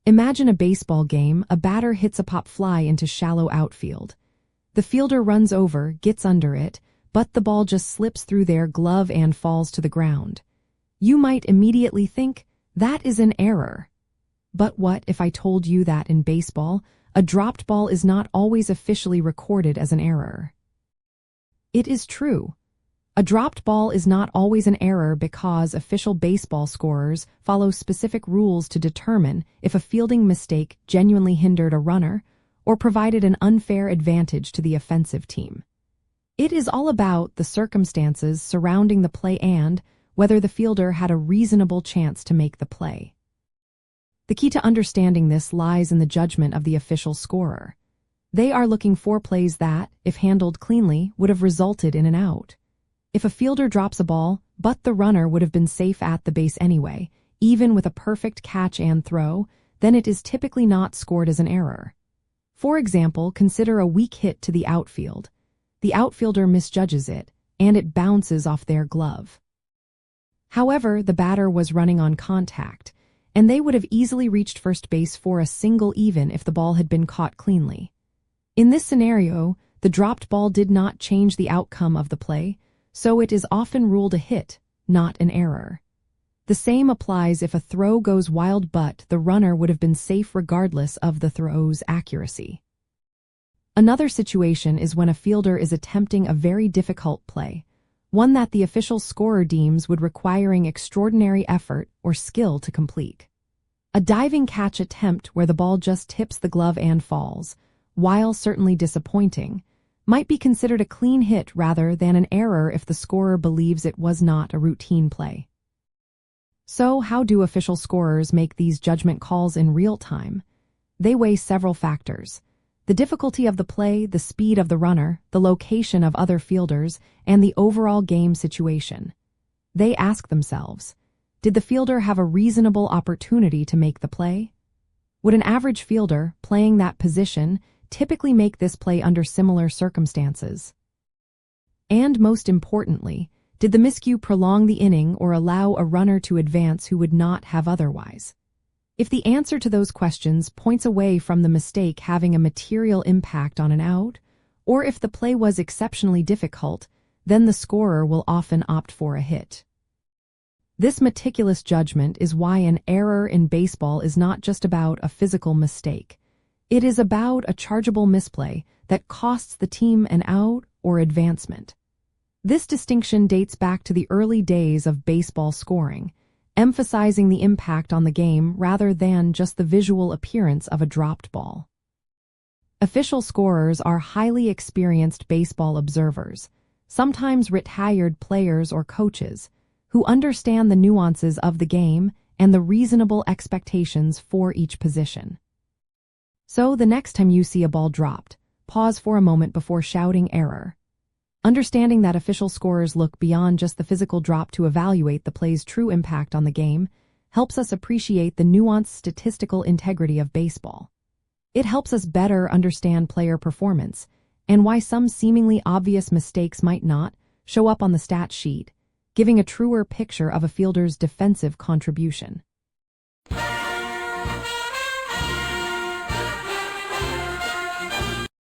Imagine a baseball game. A batter hits a pop fly into shallow outfield. The fielder runs over, gets under it, but the ball just slips through their glove and falls to the ground. You might immediately think, that is an error. But what if I told you that in baseball, a dropped ball is not always officially recorded as an error? It is true. A dropped ball is not always an error because official baseball scorers follow specific rules to determine if a fielding mistake genuinely hindered a runner or provided an unfair advantage to the offensive team. It is all about the circumstances surrounding the play and whether the fielder had a reasonable chance to make the play. The key to understanding this lies in the judgment of the official scorer. They are looking for plays that, if handled cleanly, would have resulted in an out. If a fielder drops a ball, but the runner would have been safe at the base anyway, even with a perfect catch and throw, then it is typically not scored as an error. For example, consider a weak hit to the outfield. The outfielder misjudges it, and it bounces off their glove. However, the batter was running on contact, and they would have easily reached first base for a single even if the ball had been caught cleanly. In this scenario, the dropped ball did not change the outcome of the play, so it is often ruled a hit, not an error. The same applies if a throw goes wild but the runner would have been safe regardless of the throw's accuracy. Another situation is when a fielder is attempting a very difficult play, one that the official scorer deems would requiring extraordinary effort or skill to complete. A diving catch attempt where the ball just tips the glove and falls, while certainly disappointing, might be considered a clean hit rather than an error if the scorer believes it was not a routine play. So, how do official scorers make these judgment calls in real time? They weigh several factors: the difficulty of the play, the speed of the runner, the location of other fielders, and the overall game situation. They ask themselves, did the fielder have a reasonable opportunity to make the play? Would an average fielder, playing that position, typically make this play under similar circumstances? And most importantly, did the miscue prolong the inning or allow a runner to advance who would not have otherwise? If the answer to those questions points away from the mistake having a material impact on an out, or if the play was exceptionally difficult, then the scorer will often opt for a hit. This meticulous judgment is why an error in baseball is not just about a physical mistake. It is about a chargeable misplay that costs the team an out or advancement. This distinction dates back to the early days of baseball scoring, emphasizing the impact on the game rather than just the visual appearance of a dropped ball. Official scorers are highly experienced baseball observers, sometimes retired players or coaches, who understand the nuances of the game and the reasonable expectations for each position. So the next time you see a ball dropped, pause for a moment before shouting error. Understanding that official scorers look beyond just the physical drop to evaluate the play's true impact on the game helps us appreciate the nuanced statistical integrity of baseball. It helps us better understand player performance and why some seemingly obvious mistakes might not show up on the stat sheet, giving a truer picture of a fielder's defensive contribution.